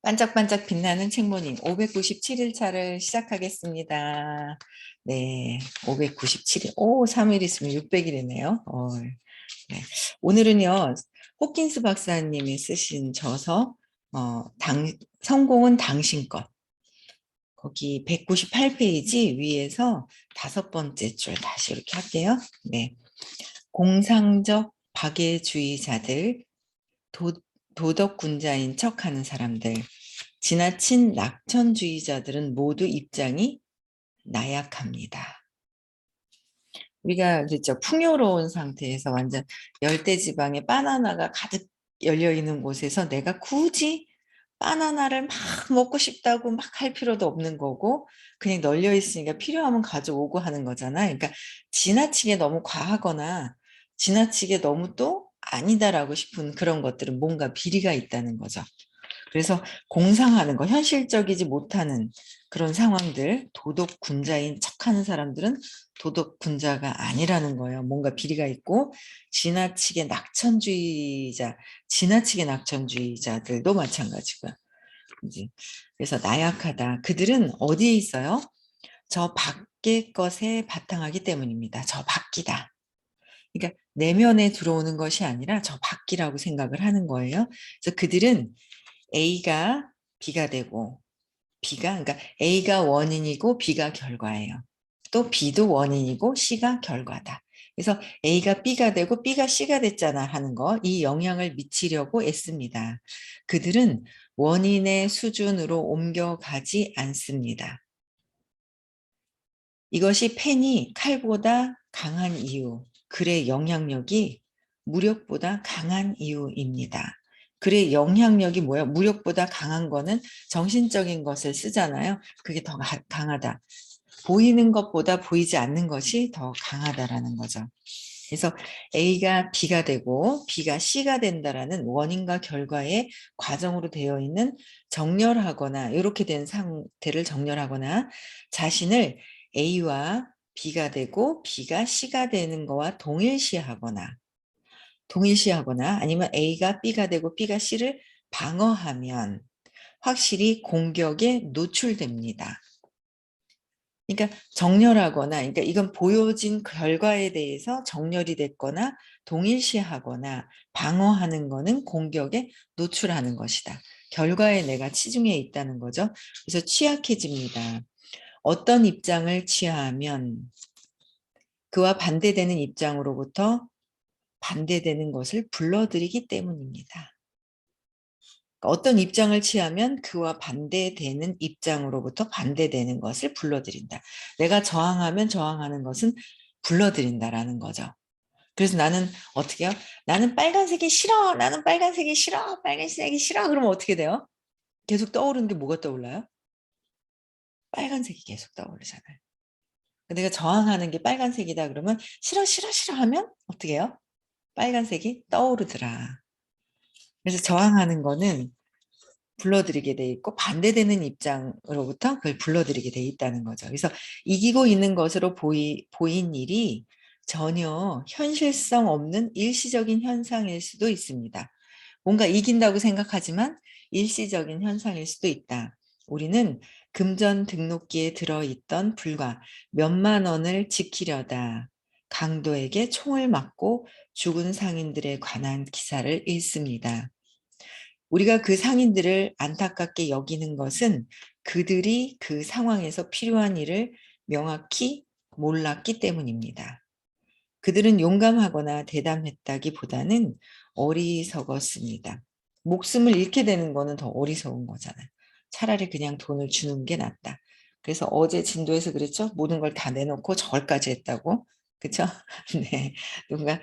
반짝반짝 빛나는 책모님 597일차를 시작하겠습니다. 네, 597일. 오, 3일 있으면 600일이네요. 네. 오늘은요, 호킨스 박사님이 쓰신 저서, 성공은 당신 것. 거기 198페이지 위에서 5번째 줄 다시 이렇게 할게요. 네. 공상적 박애주의자들, 도덕군자인 척하는 사람들, 지나친 낙천주의자들은 모두 입장이 나약합니다. 우리가 그렇죠. 풍요로운 상태에서 완전 열대지방에 바나나가 가득 열려있는 곳에서 내가 굳이 바나나를 막 먹고 싶다고 막 할 필요도 없는 거고 그냥 널려있으니까 필요하면 가져오고 하는 거잖아요. 그러니까 지나치게 너무 과하거나 지나치게 너무 또 아니다라고 싶은 그런 것들은 뭔가 비리가 있다는 거죠. 그래서 공상하는 거, 현실적이지 못하는 그런 상황들, 도덕군자인 척하는 사람들은 도덕군자가 아니라는 거예요. 뭔가 비리가 있고 지나치게 낙천주의자들도 마찬가지고요. 그래서 나약하다. 그들은 어디에 있어요? 저 밖의 것에 바탕하기 때문입니다. 저 밖이다. 그러니까 내면에 들어오는 것이 아니라 저 밖이라고 생각을 하는 거예요. 그래서 그들은 A가 B가 되고 그러니까 A가 원인이고 B가 결과예요. 또 B도 원인이고 C가 결과다. 그래서 A가 B가 되고 B가 C가 됐잖아 하는 거, 이 영향을 미치려고 애씁니다. 그들은 원인의 수준으로 옮겨가지 않습니다. 이것이 펜이 칼보다 강한 이유, 글의 영향력이 무력보다 강한 이유입니다. 글의 영향력이 뭐예요? 무력보다 강한 거는 정신적인 것을 쓰잖아요. 그게 더 강하다. 보이는 것보다 보이지 않는 것이 더 강하다라는 거죠. 그래서 A가 B가 되고 B가 C가 된다라는 원인과 결과의 과정으로 되어 있는 정렬하거나 이렇게 된 상태를 정렬하거나 자신을 A와 B가 되고 B가 C가 되는 거와 동일시하거나 아니면 A가 B가 되고 B가 C를 방어하면 확실히 공격에 노출됩니다. 그러니까 정렬하거나, 그러니까 이건 보여진 결과에 대해서 정렬이 됐거나 동일시하거나 방어하는 거는 공격에 노출하는 것이다. 결과에 내가 치중해 있다는 거죠. 그래서 취약해집니다. 어떤 입장을 취하면 그와 반대되는 입장으로부터 반대되는 것을 불러들이기 때문입니다. 어떤 입장을 취하면 그와 반대되는 입장으로부터 반대되는 것을 불러들인다. 내가 저항하면 저항하는 것은 불러들인다라는 거죠. 그래서 나는 어떻게 해요? 나는 빨간색이 싫어. 나는 빨간색이 싫어. 빨간색이 싫어. 그러면 어떻게 돼요? 계속 떠오르는 게 뭐가 떠올라요? 빨간색이 계속 떠오르잖아요. 내가 저항하는 게 빨간색이다 그러면 싫어 싫어 싫어 하면 어떻게 해요? 빨간색이 떠오르더라. 그래서 저항하는 거는 불러들이게 돼 있고 반대되는 입장으로부터 그걸 불러들이게 돼 있다는 거죠. 그래서 이기고 있는 것으로 보인 일이 전혀 현실성 없는 일시적인 현상일 수도 있습니다. 뭔가 이긴다고 생각하지만 일시적인 현상일 수도 있다. 우리는 금전 등록기에 들어있던 불과 몇만 원을 지키려다 강도에게 총을 맞고 죽은 상인들에 관한 기사를 읽습니다. 우리가 그 상인들을 안타깝게 여기는 것은 그들이 그 상황에서 필요한 일을 명확히 몰랐기 때문입니다. 그들은 용감하거나 대담했다기보다는 어리석었습니다. 목숨을 잃게 되는 거는 더 어리석은 거잖아요. 차라리 그냥 돈을 주는 게 낫다. 그래서 어제 진도에서 그랬죠. 모든 걸 다 내놓고 절까지 했다고. 그렇죠? 네. 누군가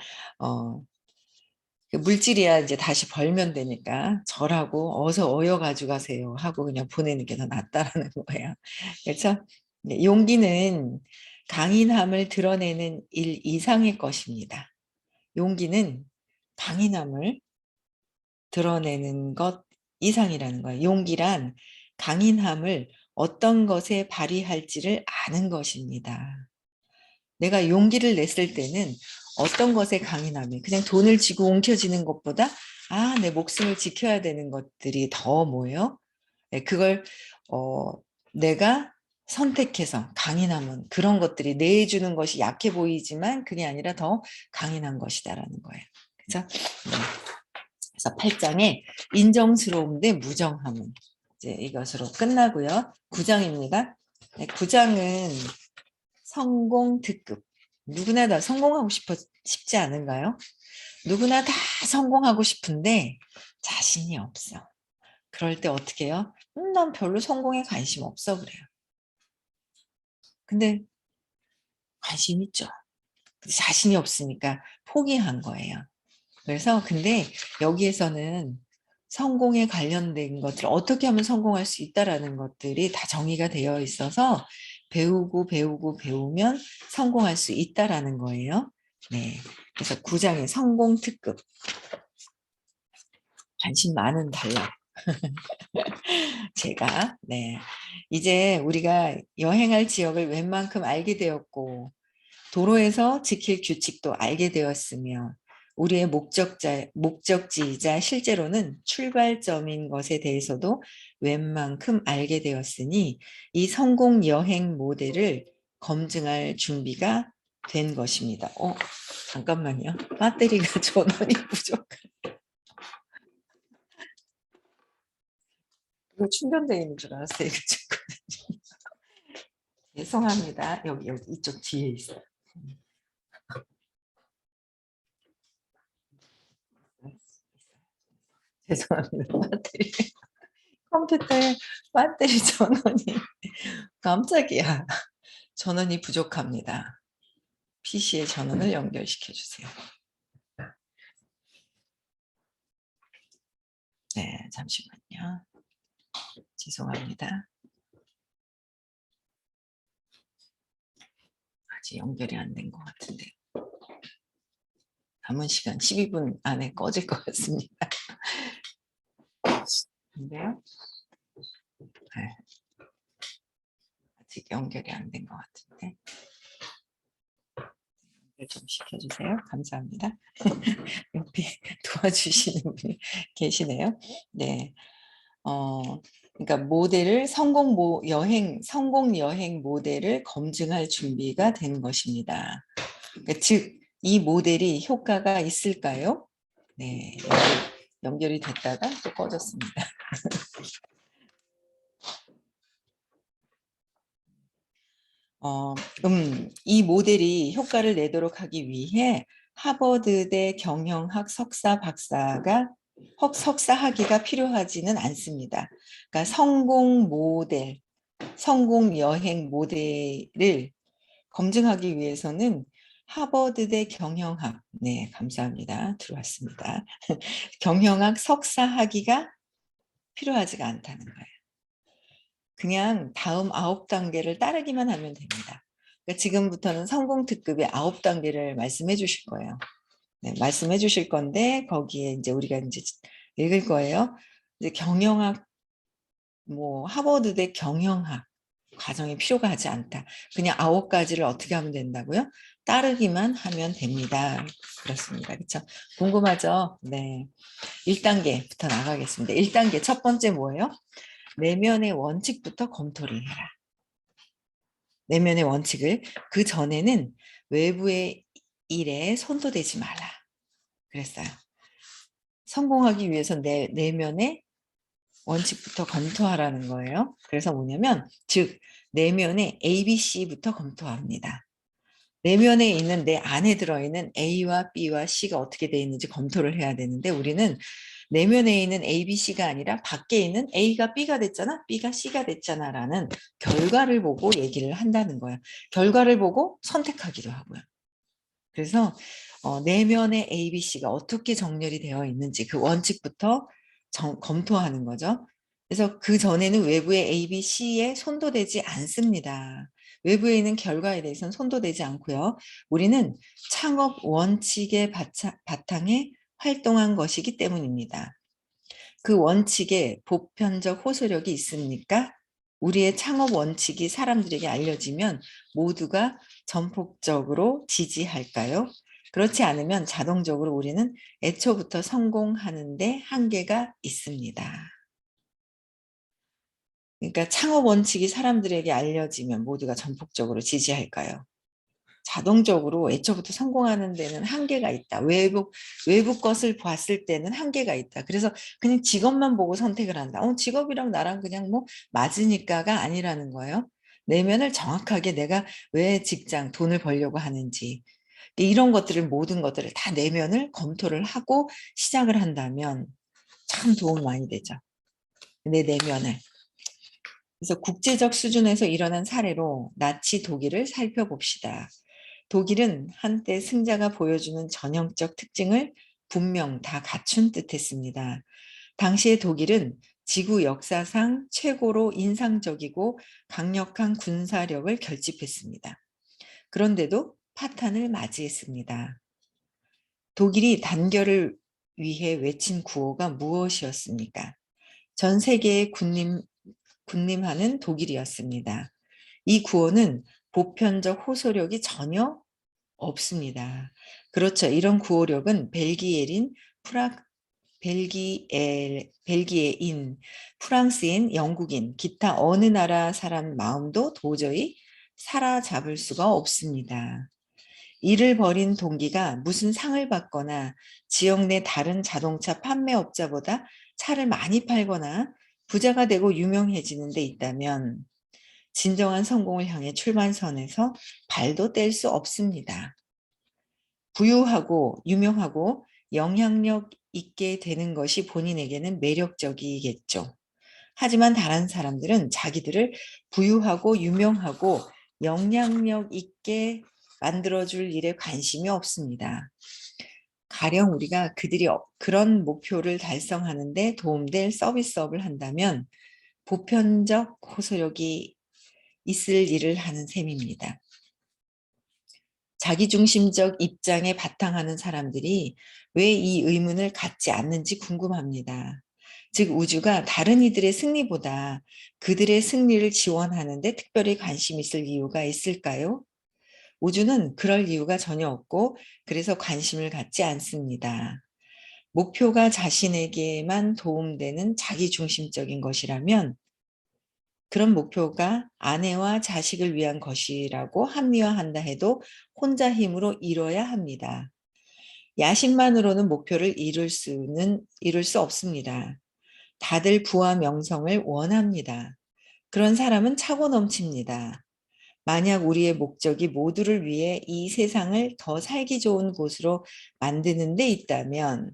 물질이야 이제 다시 벌면 되니까 절하고 어서 어여 가져가세요 하고 그냥 보내는 게 더 낫다라는 거예요. 그렇죠? 네, 용기는 강인함을 드러내는 일 이상의 것입니다. 용기는 강인함을 드러내는 것 이상이라는 거예요. 용기란 강인함을 어떤 것에 발휘할지를 아는 것입니다. 내가 용기를 냈을 때는 어떤 것에 강인함이 그냥 돈을 쥐고 움켜쥐는 것보다 내 목숨을 지켜야 되는 것들이 더 뭐예요? 네, 그걸 내가 선택해서 강인함은 그런 것들이 내주는 것이 약해 보이지만 그게 아니라 더 강인한 것이다라는 거예요. 그렇죠? 네. 그래서 8장에 인정스러움대 무정함은 이제 이것으로 끝나고요. 9장입니다. 네, 9장은 성공 특급. 누구나 다 성공하고 싶지 않은가요? 누구나 다 성공하고 싶은데 자신이 없어. 그럴 때 어떻게 해요? 난 별로 성공에 관심 없어 그래요. 근데 관심 있죠. 자신이 없으니까 포기한 거예요. 그래서 근데 여기에서는 성공에 관련된 것들 어떻게 하면 성공할 수 있다라는 것들이 다 정의가 되어 있어서 배우면 성공할 수 있다라는 거예요. 네. 그래서 9장의 성공 특급. 관심 많은 단락. 제가 네. 이제 우리가 여행할 지역을 웬만큼 알게 되었고 도로에서 지킬 규칙도 알게 되었으며 우리의 목적지이자 실제로는 출발점인 것에 대해서도 웬만큼 알게 되었으니 이 성공 여행 모델을 검증할 준비가 된 것입니다. 잠깐만요. 배터리가 전원이 부족해. 이거 충전되어 있는 줄 알았어요. 이거 지금. 죄송합니다. 여기 이쪽 뒤에 있어요. 죄송합니다. 배터리. 컴퓨터에 배터리 전원이 깜짝이야. 전원이 부족합니다. PC에 전원을 연결시켜 주세요. 네, 잠시만요. 죄송합니다. 아직 연결이 안 된 것 같은데. 남은 시간 12분 안에 꺼질 것 같습니다. 근데요? 네. 아직 연결이 안 된 것 같은데. 좀 시켜주세요. 감사합니다. 옆에 도와주시는 분이 계시네요. 네. 그러니까 모델을 성공 여행 모델을 검증할 준비가 된 것입니다. 그러니까 즉, 이 모델이 효과가 있을까요? 네. 연결이 됐다가 또 꺼졌습니다. 이 모델이 효과를 내도록 하기 위해 하버드대 경영학 석사 학위가 필요하지는 않습니다. 그러니까 성공 여행 모델을 검증하기 위해서는 하버드대 경영학, 네, 감사합니다. 들어왔습니다. 경영학 석사 학위가 필요하지가 않다는 거예요. 그냥 다음 9단계를 따르기만 하면 됩니다. 그러니까 지금부터는 성공 특급의 9단계를 말씀해 주실 거예요. 네, 말씀해 주실 건데 거기에 이제 우리가 이제 읽을 거예요. 이제 경영학 하버드대 경영학 과정이 필요가 하지 않다. 그냥 9가지를 어떻게 하면 된다고요? 따르기만 하면 됩니다. 그렇습니다. 그렇죠? 궁금하죠? 네. 1단계부터 나가겠습니다. 1단계 첫 번째 뭐예요? 내면의 원칙부터 검토를 해라. 내면의 원칙을 그 전에는 외부의 일에 손도 대지 말라. 그랬어요. 성공하기 위해서 내 내면의 원칙부터 검토하라는 거예요. 그래서 뭐냐면 즉 내면의 ABC부터 검토합니다. 내면에 있는 내 안에 들어있는 A와 B와 C가 어떻게 되어 있는지 검토를 해야 되는데 우리는 내면에 있는 A, B, C가 아니라 밖에 있는 A가 B가 됐잖아, B가 C가 됐잖아 라는 결과를 보고 얘기를 한다는 거야. 결과를 보고 선택하기도 하고요. 그래서 내면의 A, B, C가 어떻게 정렬이 되어 있는지 그 원칙부터 검토하는 거죠. 그래서 그 전에는 외부의 A, B, C에 손도 대지 않습니다. 외부에 있는 결과에 대해서는 손도 대지 않고요. 우리는 창업 원칙의 바탕에 활동한 것이기 때문입니다. 그 원칙에 보편적 호소력이 있습니까? 우리의 창업 원칙이 사람들에게 알려지면 모두가 전폭적으로 지지할까요? 그렇지 않으면 자동적으로 우리는 애초부터 성공하는데 한계가 있습니다. 그러니까 창업 원칙이 사람들에게 알려지면 모두가 전폭적으로 지지할까요? 자동적으로 애초부터 성공하는 데는 한계가 있다. 외부 것을 봤을 때는 한계가 있다. 그래서 그냥 직업만 보고 선택을 한다. 직업이랑 나랑 그냥 뭐 맞으니까가 아니라는 거예요. 내면을 정확하게 내가 왜 직장, 돈을 벌려고 하는지, 이런 것들을, 모든 것들을 다 내면을 검토를 하고 시작을 한다면 참 도움 많이 되죠. 내 내면을. 그래서 국제적 수준에서 일어난 사례로 나치 독일을 살펴봅시다. 독일은 한때 승자가 보여주는 전형적 특징을 분명 다 갖춘 듯했습니다. 당시의 독일은 지구 역사상 최고로 인상적이고 강력한 군사력을 결집했습니다. 그런데도 파탄을 맞이했습니다. 독일이 단결을 위해 외친 구호가 무엇이었습니까? 전 세계에 군림하는 독일이었습니다. 이 구호는 보편적 호소력이 전혀 없습니다. 그렇죠. 이런 구호력은 벨기에인, 프랑스인, 영국인, 기타 어느 나라 사람 마음도 도저히 사로잡을 수가 없습니다. 이를 벌인 동기가 무슨 상을 받거나 지역 내 다른 자동차 판매업자보다 차를 많이 팔거나 부자가 되고 유명해지는 데 있다면 진정한 성공을 향해 출발선에서 발도 뗄 수 없습니다. 부유하고 유명하고 영향력 있게 되는 것이 본인에게는 매력적이겠죠. 하지만 다른 사람들은 자기들을 부유하고 유명하고 영향력 있게 만들어줄 일에 관심이 없습니다. 가령 우리가 그들이 그런 목표를 달성하는데 도움될 서비스업을 한다면 보편적 호소력이 있을 일을 하는 셈입니다. 자기중심적 입장에 바탕하는 사람들이 왜 이 의문을 갖지 않는지 궁금합니다. 즉 우주가 다른 이들의 승리보다 그들의 승리를 지원하는데 특별히 관심 있을 이유가 있을까요? 우주는 그럴 이유가 전혀 없고 그래서 관심을 갖지 않습니다. 목표가 자신에게만 도움되는 자기중심적인 것이라면 그런 목표가 아내와 자식을 위한 것이라고 합리화한다 해도 혼자 힘으로 이뤄야 합니다. 야심만으로는 목표를 이룰 수 없습니다. 다들 부와 명성을 원합니다. 그런 사람은 차고 넘칩니다. 만약 우리의 목적이 모두를 위해 이 세상을 더 살기 좋은 곳으로 만드는 데 있다면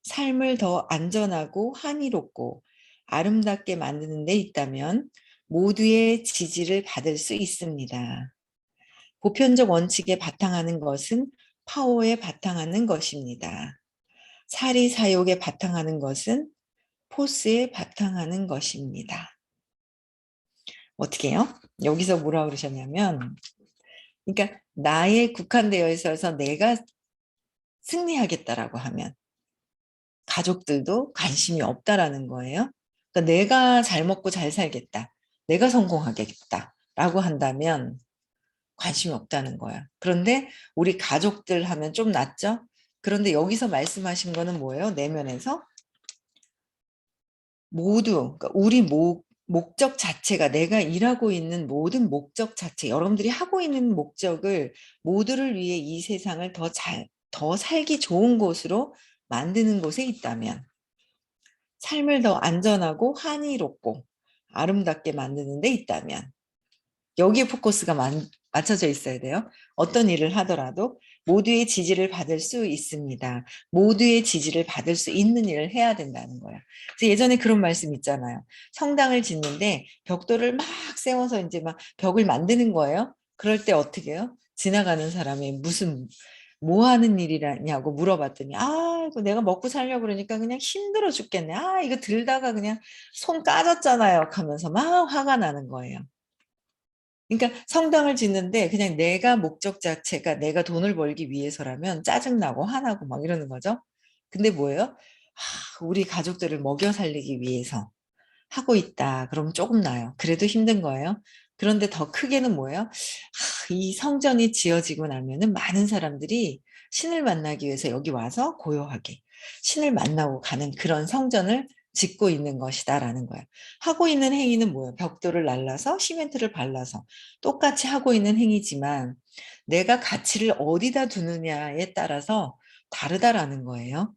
삶을 더 안전하고 환희롭고 아름답게 만드는 데 있다면 모두의 지지를 받을 수 있습니다. 보편적 원칙에 바탕하는 것은 파워에 바탕하는 것입니다. 사리사욕에 바탕하는 것은 포스에 바탕하는 것입니다. 어떻게 해요? 여기서 뭐라 그러셨냐면, 그러니까 나에 국한되어 있어서 내가 승리하겠다라고 하면 가족들도 관심이 없다라는 거예요. 그러니까 내가 잘 먹고 잘 살겠다. 내가 성공하겠다라고 한다면 관심이 없다는 거야. 그런데 우리 가족들 하면 좀 낫죠? 그런데 여기서 말씀하신 거는 뭐예요? 내면에서 모두, 그러니까 우리 목적 자체가 내가 일하고 있는 모든 목적 자체, 여러분들이 하고 있는 목적을 모두를 위해 이 세상을 더 살기 좋은 곳으로 만드는 곳에 있다면, 삶을 더 안전하고 환희롭고 아름답게 만드는 데 있다면, 여기에 포커스가 맞춰져 있어야 돼요. 어떤 일을 하더라도 모두의 지지를 받을 수 있습니다. 모두의 지지를 받을 수 있는 일을 해야 된다는 거예요. 그래서 예전에 그런 말씀 있잖아요. 성당을 짓는데 벽돌을 막 세워서 이제 막 벽을 만드는 거예요. 그럴 때 어떻게 해요? 지나가는 사람이 뭐 하는 일이냐고 물어봤더니 이거 내가 먹고 살려고 그러니까 그냥 힘들어 죽겠네. 이거 들다가 그냥 손 까졌잖아요 하면서 막 화가 나는 거예요. 그러니까 성당을 짓는데 그냥 내가 목적 자체가 내가 돈을 벌기 위해서라면 짜증나고 화나고 막 이러는 거죠. 근데 뭐예요? 우리 가족들을 먹여 살리기 위해서 하고 있다. 그럼 조금 나아요. 그래도 힘든 거예요. 그런데 더 크게는 뭐예요? 이 성전이 지어지고 나면은 많은 사람들이 신을 만나기 위해서 여기 와서 고요하게 신을 만나고 가는 그런 성전을 짓고 있는 것이다라는 거예요. 하고 있는 행위는 뭐예요? 벽돌을 날라서 시멘트를 발라서 똑같이 하고 있는 행위지만 내가 가치를 어디다 두느냐에 따라서 다르다라는 거예요.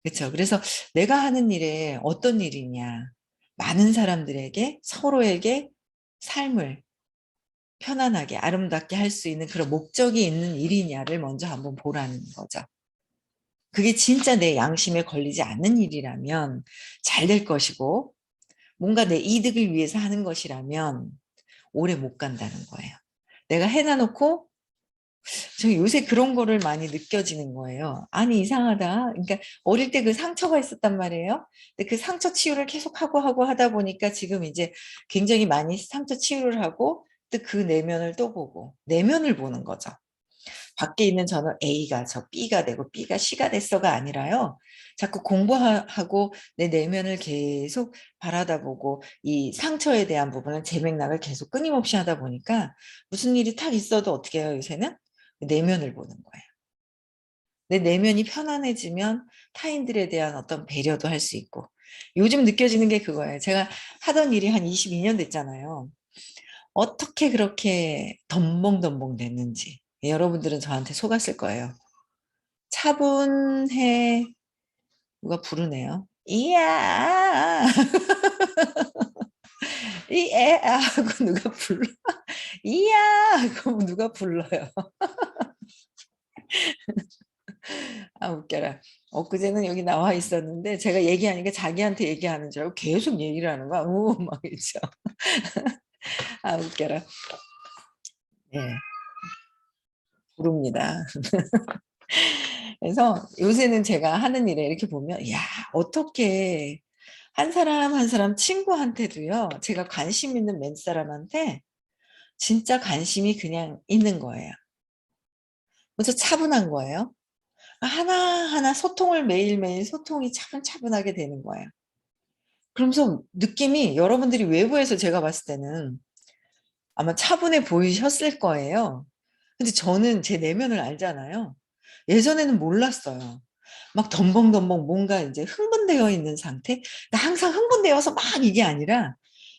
그렇죠. 그래서 내가 하는 일에 어떤 일이냐, 많은 사람들에게 서로에게 삶을 편안하게 아름답게 할 수 있는 그런 목적이 있는 일이냐를 먼저 한번 보라는 거죠. 그게 진짜 내 양심에 걸리지 않는 일이라면 잘 될 것이고 뭔가 내 이득을 위해서 하는 것이라면 오래 못 간다는 거예요. 내가 해놔 놓고 저 요새 그런 거를 많이 느껴지는 거예요. 아니 이상하다. 그러니까 어릴 때 그 상처가 있었단 말이에요. 근데 그 상처 치유를 계속 하고 하다 보니까 지금 이제 굉장히 많이 상처 치유를 하고 또 그 내면을 또 보고 내면을 보는 거죠. 밖에 있는 저는 A가 저 B가 되고 B가 C가 됐어가 아니라요. 자꾸 공부하고 내 내면을 계속 바라다보고 이 상처에 대한 부분은 재맥락을 계속 끊임없이 하다 보니까 무슨 일이 탁 있어도 어떻게 해요, 요새는? 내면을 보는 거예요. 내 내면이 편안해지면 타인들에 대한 어떤 배려도 할 수 있고 요즘 느껴지는 게 그거예요. 제가 하던 일이 한 22년 됐잖아요. 어떻게 그렇게 덤벙덤벙 됐는지 여러분들은 저한테 속았을 거예요. 차분해 누가 부르네요. 이야 이에 하고 누가 불러 이야 하고 누가 불러요. 아 웃겨라. 엊그제는 여기 나와 있었는데 제가 얘기하니까 자기한테 얘기하는 줄 알고 계속 얘기를 하는 거야. 우 막 이죠. 아 웃겨라. 예. 부릅니다. 그래서 요새는 제가 하는 일에 이렇게 보면 야 어떻게 한 사람 한 사람 친구한테도요. 제가 관심 있는 맨 사람한테 진짜 관심이 그냥 있는 거예요. 그래서 차분한 거예요. 하나하나 소통을 매일매일 소통이 차분차분하게 되는 거예요. 그러면서 느낌이 여러분들이 외부에서 제가 봤을 때는 아마 차분해 보이셨을 거예요. 근데 저는 제 내면을 알잖아요. 예전에는 몰랐어요. 막 덤벙덤벙 뭔가 이제 흥분되어 있는 상태? 그러니까 항상 흥분되어서 막 이게 아니라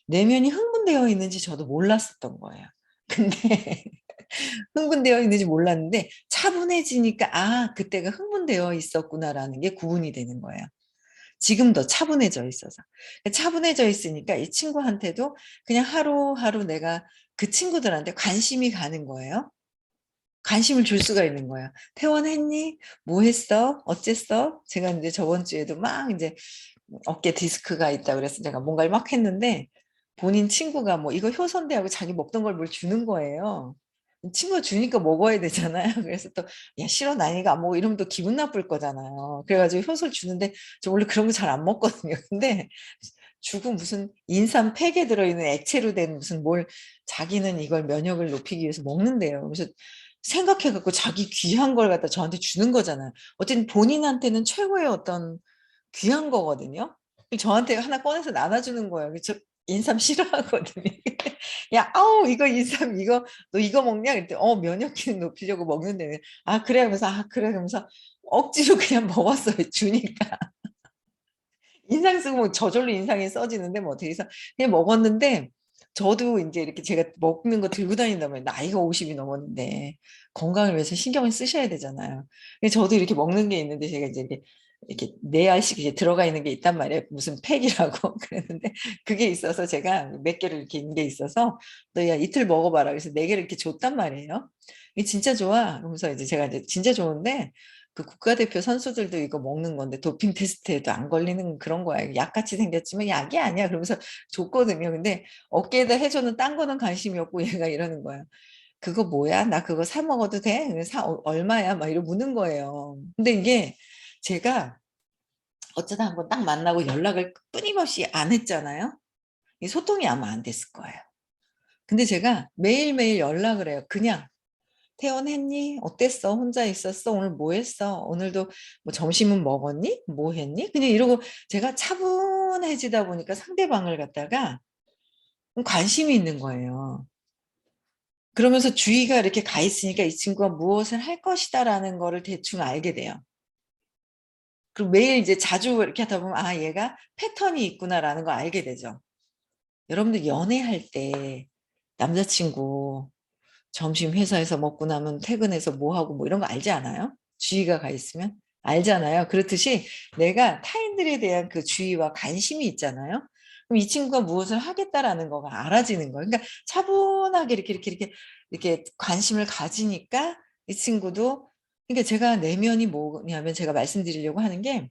내면이 흥분되어 있는지 저도 몰랐었던 거예요. 근데 흥분되어 있는지 몰랐는데 차분해지니까 '아 그때가 흥분되어 있었구나.'라는 게 구분이 되는 거예요. 지금 더 차분해져 있어서. 차분해져 있으니까 이 친구한테도 그냥 하루하루 내가 그 친구들한테 관심이 가는 거예요. 관심을 줄 수가 있는 거야. "퇴원했니? 뭐 했어? 어쨌어?" 제가 인제 저번 주에도 막 인제 어깨 디스크가 있다 그래서 제가 뭔가를 막 했는데 본인 친구가 뭐 이거 효소인데 하고 자기 먹던 걸 뭘 주는 거예요. 친구가 주니까 먹어야 되잖아요. 그래서 또 "야 싫어. 나 이거 안 먹어." 이러면 또 기분 나쁠 거잖아요. 그래 가지고 효소를 주는데 저 원래 그런 거 잘 안 먹거든요. 근데 주고 무슨 인삼 팩에 들어있는 액체로 된 무슨 뭘 자기는 이걸 면역을 높이기 위해서 먹는대요. 그래서 생각해 갖고 자기 귀한 걸 갖다 저한테 주는 거잖아요. 어쨌든 본인한테는 최고의 어떤 귀한 거거든요. 저한테 하나 꺼내서 나눠 주는 거예요. 저 인삼 싫어하거든요. "야 아우 이거 인삼 이거 너 이거 먹냐?" 그랬더니 면역 기능 높이려고 먹는다며. "아 그래." 하면서 "아 그래." 그러면서 억지로 그냥 먹었어요 주니까. 인상 쓰고 뭐 저절로 인상이 써지는데 뭐 어떻게 해서 그냥 먹었는데 저도 인제 이렇게 제가 먹는 거 들고 다닌단 말이에요. 나이가 50이 넘었는데 건강을 위해서 신경을 쓰셔야 되잖아요. 근데 저도 이렇게 먹는 게 있는데 제가 이제 이렇게 4 알씩 이제 들어가 있는 게 있단 말이에요. 무슨 팩이라고 그랬는데 그게 있어서 제가 몇 개를 이렇게 있는 게 있어서 "너 야 이틀 먹어 봐라." 그래서 4 개를 이렇게 줬단 말이에요. "이게 진짜 좋아." 그러면서 이제 제가 이제 "진짜 좋은데 그 국가대표 선수들도 이거 먹는 건데 도핑 테스트에도 안 걸리는 그런 거야. 약같이 생겼지만 약이 아니야." 그러면서 줬거든요. 근데 어깨에다 해 줘는 딴 거는 관심이 없고 얘가 이러는 거예요. "그거 뭐야? 나 그거 사 먹어도 돼?" 그래서 "사 얼마야?" 막 이러고 묻는 거예요. 근데 이게 제가 어쩌다 한번 딱 만나고 연락을 끊임없이 안 했잖아요. 이 소통이 아마 안 됐을 거예요. 근데 제가 매일매일 연락을 해요. 그냥 "퇴원했니? 어땠어? 혼자 있었어? 오늘 뭐 했어? 오늘도 뭐 점심은 먹었니? 뭐 했니?" 그냥 이러고 제가 차분해지다 보니까 상대방을 갖다가 관심이 있는 거예요. 그러면서 주의가 이렇게 가 있으니까 '이 친구가 무엇을 할 것이다.'라는 거를 대충 알게 돼요. 그리고 매일 이제 자주 이렇게 하다 보면 아 얘가 패턴이 있구나라는 걸 알게 되죠. 여러분들 연애할 때 남자친구 점심 회사에서 먹고 나면 퇴근해서 뭐 하고 뭐 이런 거 알지 않아요? 주의가 가 있으면 알잖아요. 그렇듯이 내가 타인들에 대한 그 주의와 관심이 있잖아요. 그럼 이 친구가 무엇을 하겠다라는 거가 알아지는 거예요. 그러니까 차분하게 이렇게 관심을 가지니까 이 친구도 그러니까 제가 내면이 뭐냐면 제가 말씀드리려고 하는 게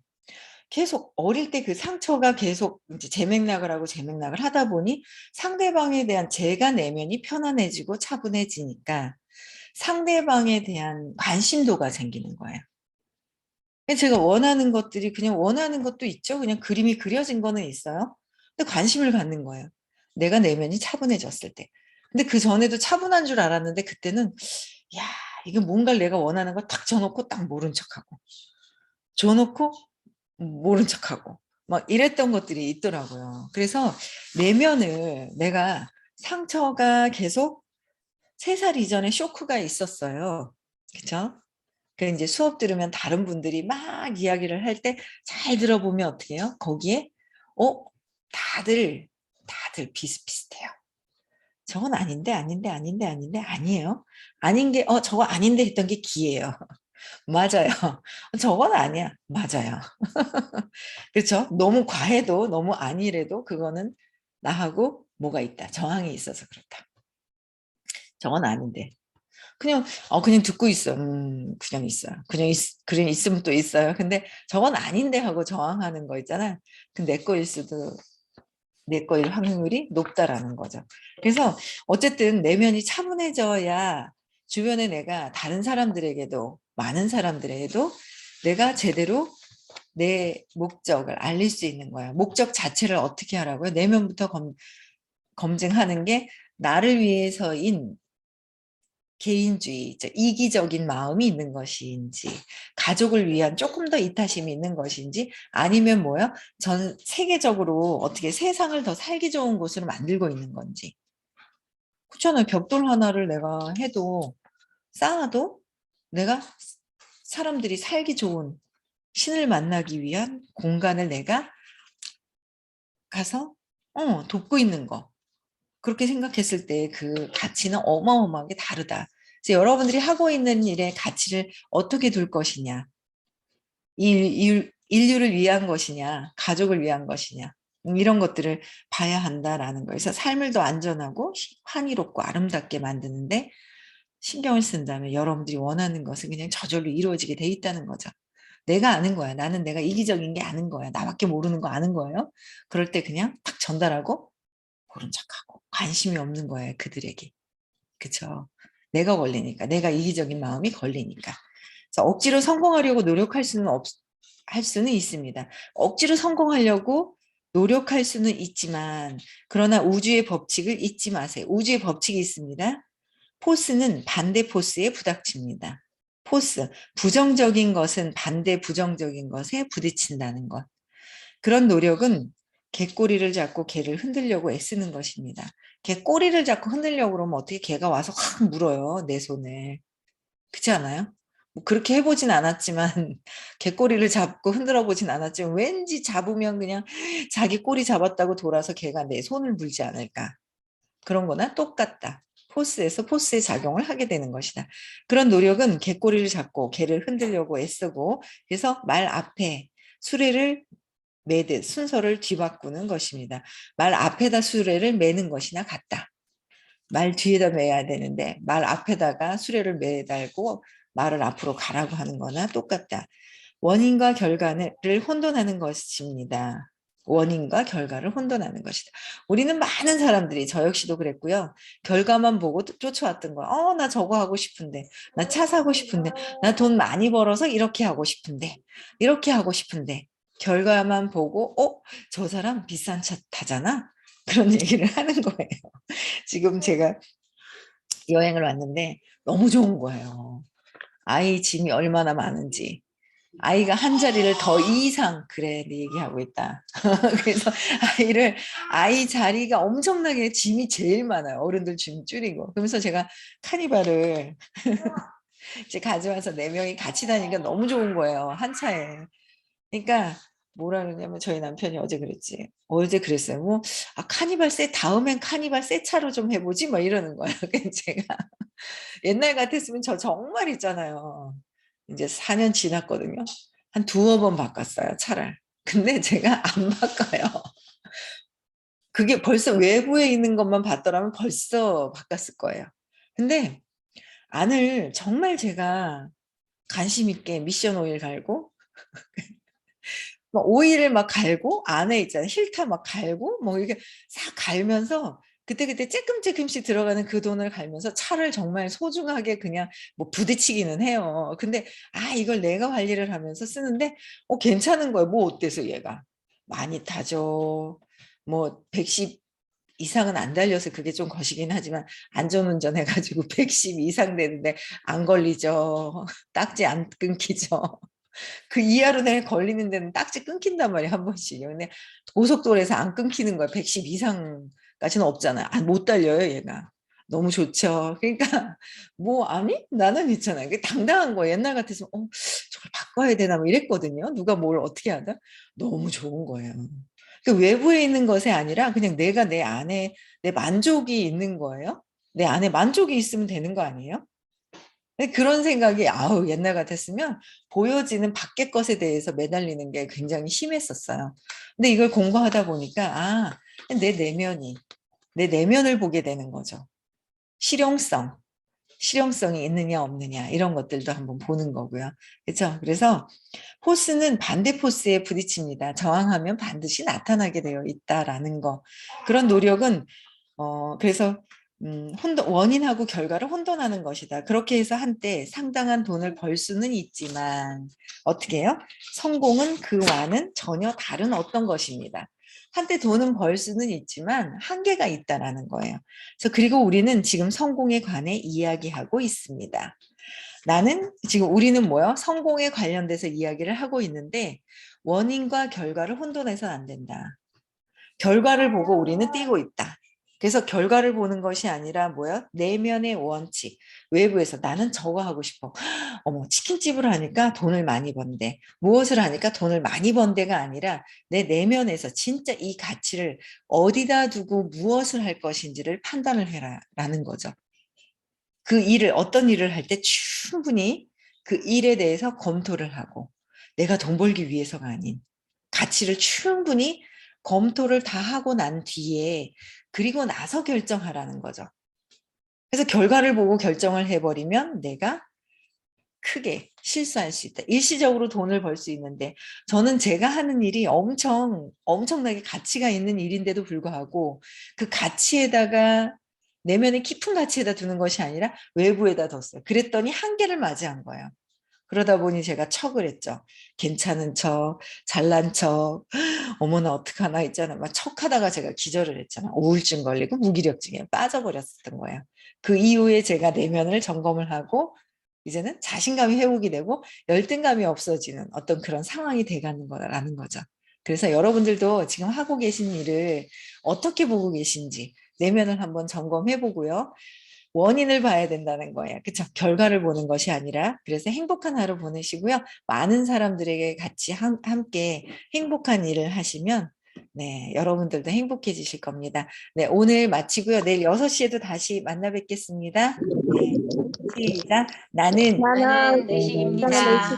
계속 어릴 때 그 상처가 계속 이제 재맥락을 하고 재맥락을 하다 보니 상대방에 대한 제가 내면이 편안해지고 차분해지니까 상대방에 대한 관심도가 생기는 거예요. 제가 원하는 것들이 그냥 원하는 것도 있죠. 그냥 그림이 그려진 거는 있어요. 근데 관심을 갖는 거예요. 내가 내면이 차분해졌을 때. 근데 그전에도 차분한 줄 알았는데 그때는 야, 이게 뭔가를 내가 원하는 거 딱 줘놓고 딱 모른 척하고 줘놓고 모른 척하고 막 이랬던 것들이 있더라고요. 그래서 내면을 내가 상처가 계속 3살 이전에 쇼크가 있었어요. 그쵸? 그 이제 수업 들으면 다른 분들이 막 이야기를 할 때 잘 들어보면 어떻게 해요? 거기에 어 다들 비슷비슷해요. 저건 아닌데 아닌데 아닌데 아닌데 아니에요. 아닌 게 저거 아닌데 했던 게 기예요. 맞아요. 저건 아니야. 맞아요. 그렇죠? 너무 과해도 너무 아니래도 그거는 나하고 뭐가 있다. 저항이 있어서 그렇다. 저건 아닌데. 그냥 듣고 있어. 그냥 있어요. 그냥 있으면 또 있어요. 근데 저건 아닌데 하고 저항하는 거 있잖아. 내 거일 수도, 내 거일 확률이 높다라는 거죠. 그래서 어쨌든 내면이 차분해져야 주변에 내가 다른 사람들에게도, 많은 사람들에게도 내가 제대로 내 목적을 알릴 수 있는 거야. 목적 자체를 어떻게 하라고요? 내면부터 검증하는 게 나를 위해서인 개인주의, 이기적인 마음이 있는 것인지, 가족을 위한 조금 더 이타심이 있는 것인지, 아니면 뭐요? 전 세계적으로 어떻게 세상을 더 살기 좋은 곳으로 만들고 있는 건지. 그렇잖아요. 벽돌 하나를 내가 해도, 쌓아도 내가 사람들이 살기 좋은 신을 만나기 위한 공간을 내가 가서 돕고 있는 거. 그렇게 생각했을 때 그 가치는 어마어마하게 다르다. 그래서 여러분들이 하고 있는 일의 가치를 어떻게 둘 것이냐. 인류를 위한 것이냐, 가족을 위한 것이냐. 이런 것들을 봐야 한다라는 거예요. 그래서 삶을 더 안전하고 환희롭고 아름답게 만드는데 신경을 쓴다면 여러분들이 원하는 것은 그냥 저절로 이루어지게 돼 있다는 거죠. 내가 아는 거야. 나는 내가 이기적인 게 아는 거야. 나밖에 모르는 거 아는 거예요. 그럴 때 그냥 탁 전달하고 모른 척하고 관심이 없는 거예요. 그들에게. 그쵸? 내가 걸리니까. 내가 이기적인 마음이 걸리니까. 그래서 억지로 성공하려고 노력할 수는 할 수는 있습니다. 억지로 성공하려고 노력할 수는 있지만 그러나 우주의 법칙을 잊지 마세요. 우주의 법칙이 있습니다. 포스는 반대 포스에 부닥칩니다. 포스, 부정적인 것은 반대 부정적인 것에 부딪힌다는 것. 그런 노력은 개꼬리를 잡고 개를 흔들려고 애쓰는 것입니다. 개 꼬리를 잡고 흔들려고 그러면 어떻게 개가 와서 확 물어요, 내 손을. 그렇지 않아요? 뭐 그렇게 해보진 않았지만 개꼬리를 잡고 흔들어 보진 않았지만 왠지 잡으면 그냥 자기 꼬리 잡았다고 돌아서 개가 내 손을 물지 않을까. 그런 거나 똑같다. 포스에서 포스의 작용을 하게 되는 것이다. 그런 노력은 개꼬리를 잡고 개를 흔들려고 애쓰고 그래서 말 앞에 수레를 매듯 순서를 뒤바꾸는 것입니다. 말 앞에다 수레를 매는 것이나 같다. 말 뒤에다 매야 되는데 말 앞에다가 수레를 매달고 말을 앞으로 가라고 하는 거나 똑같다. 원인과 결과를 혼돈하는 것입니다. 원인과 결과를 혼돈하는 것이다. 우리는 많은 사람들이 저 역시도 그랬고요. 결과만 보고 쫓아왔던 거야. 나 저거 하고 싶은데, 나 차 사고 싶은데, 나 돈 많이 벌어서 이렇게 하고 싶은데, 이렇게 하고 싶은데, 결과만 보고, 저 사람 비싼 차 타잖아? 그런 얘기를 하는 거예요. 지금 제가 여행을 왔는데 너무 좋은 거예요. 아이 짐이 얼마나 많은지. 아이가 한 자리를 더 이상 그래 네 얘기하고 있다. 그래서 아이 자리가 엄청나게 짐이 제일 많아요. 어른들 짐 줄이고. 그러면서 제가 카니발을 이제 가져와서 4명이 같이 다니니까 너무 좋은 거예요. 한 차에. 그러니까 뭐라 그러냐면 저희 남편이 어제 그랬지. 어제 그랬어요. 뭐 카니발 새 다음엔 카니발 새 차로 좀 해보지 뭐 이러는 거야. 그래서 제가 옛날 같았으면 저 정말 있잖아요. 이제 4년 지났거든요. 한 두어 번 바꿨어요, 차를. 근데 제가 안 바꿔요. 그게 벌써 외부에 있는 것만 봤더라면 벌써 바꿨을 거예요. 근데 안을 정말 제가 관심 있게 미션 오일 갈고 막 오일을 막 갈고 안에 있잖아요. 힐터 막 갈고 뭐 이렇게 싹 갈면서 그때그때 쬐끔쬐끔씩 들어가는 그 돈을 갈면서 차를 정말 소중하게 그냥 뭐 부딪히기는 해요. 근데 이걸 내가 관리를 하면서 쓰는데 괜찮은 거예요. 뭐 어때서 얘가. 많이 타죠. 뭐 110 이상은 안 달려서 그게 좀 거시긴 하지만 안전운전 해가지고 110 이상 되는데 안 걸리죠. 딱지 안 끊기죠. 그 이하로 내가 걸리는 데는 딱지 끊긴단 말이야, 한 번씩. 근데 고속도로에서 안 끊기는 거야. 110 이상까지는 없잖아요. 못 달려요, 얘가. 너무 좋죠. 그러니까 뭐 아니 나는 있잖아요. 그게 당당한 거예요. 옛날 같아서 저걸 바꿔야 되나 뭐 이랬거든요. 누가 뭘 어떻게 하다 너무 좋은 거예요. 그 외부에 있는 것이 아니라 그냥 내가 내 안에 내 만족이 있는 거예요. 내 안에 만족이 있으면 되는 거 아니에요? 그런 생각이 옛날 같았으면 보여지는 밖의 것에 대해서 매달리는 게 굉장히 심했었어요. 근데 이걸 공부하다 보니까 내 내면이 내 내면을 보게 되는 거죠. 실용성이 있느냐 없느냐 이런 것들도 한번 보는 거고요. 그렇죠? 그래서 포스는 반대 포스에 부딪힙니다. 저항하면 반드시 나타나게 되어 있다라는 거. 그런 노력은 그래서 원인하고 결과를 혼돈하는 것이다. 그렇게 해서 한때 상당한 돈을 벌 수는 있지만 어떻게 해요? 성공은 그와는 전혀 다른 어떤 것입니다. 한때 돈은 벌 수는 있지만 한계가 있다라는 거예요. 그래서 그리고 우리는 지금 성공에 관해 이야기하고 있습니다. 우리는 뭐요? 성공에 관련돼서 이야기를 하고 있는데 원인과 결과를 혼돈해서는 안 된다. 결과를 보고 우리는 뛰고 있다. 그래서 결과를 보는 것이 아니라 뭐야? 내면의 원칙. 외부에서 나는 저거 하고 싶어. 어머, 치킨집을 하니까 돈을 많이 번대. 무엇을 하니까 돈을 많이 번대가 아니라 내 내면에서 진짜 이 가치를 어디다 두고 무엇을 할 것인지를 판단을 해라라는 거죠. 어떤 일을 할 때 충분히 그 일에 대해서 검토를 하고 내가 돈 벌기 위해서가 아닌 가치를 충분히 검토를 다 하고 난 뒤에 그리고 나서 결정하라는 거죠. 그래서 결과를 보고 결정을 해버리면 내가 크게 실수할 수 있다. 일시적으로 돈을 벌 수 있는데 저는 제가 하는 일이 엄청나게 가치가 있는 일인데도 불구하고 그 가치에다가 내면의 깊은 가치에다 두는 것이 아니라 외부에다 뒀어요. 그랬더니 한계를 맞이한 거예요. 그러다 보니 제가 척을 했죠. 괜찮은 척, 잘난 척, 어머나 어떡하나 있잖아. 막 척하다가 제가 기절을 했잖아. 우울증 걸리고 무기력증에 빠져버렸었던 거예요. 그 이후에 제가 내면을 점검을 하고 이제는 자신감이 회복이 되고 열등감이 없어지는 어떤 그런 상황이 돼가는 거라는 거죠. 그래서 여러분들도 지금 하고 계신 일을 어떻게 보고 계신지 내면을 한번 점검해 보고요. 원인을 봐야 된다는 거예요. 그렇죠? 결과를 보는 것이 아니라. 그래서 행복한 하루 보내시고요. 많은 사람들에게 같이 함께 행복한 일을 하시면 네, 여러분들도 행복해지실 겁니다. 네, 오늘 마치고요. 내일 6시에도 다시 만나 뵙겠습니다. 네, 시작. 나는 나는 나는 나는 의식입니다. 의식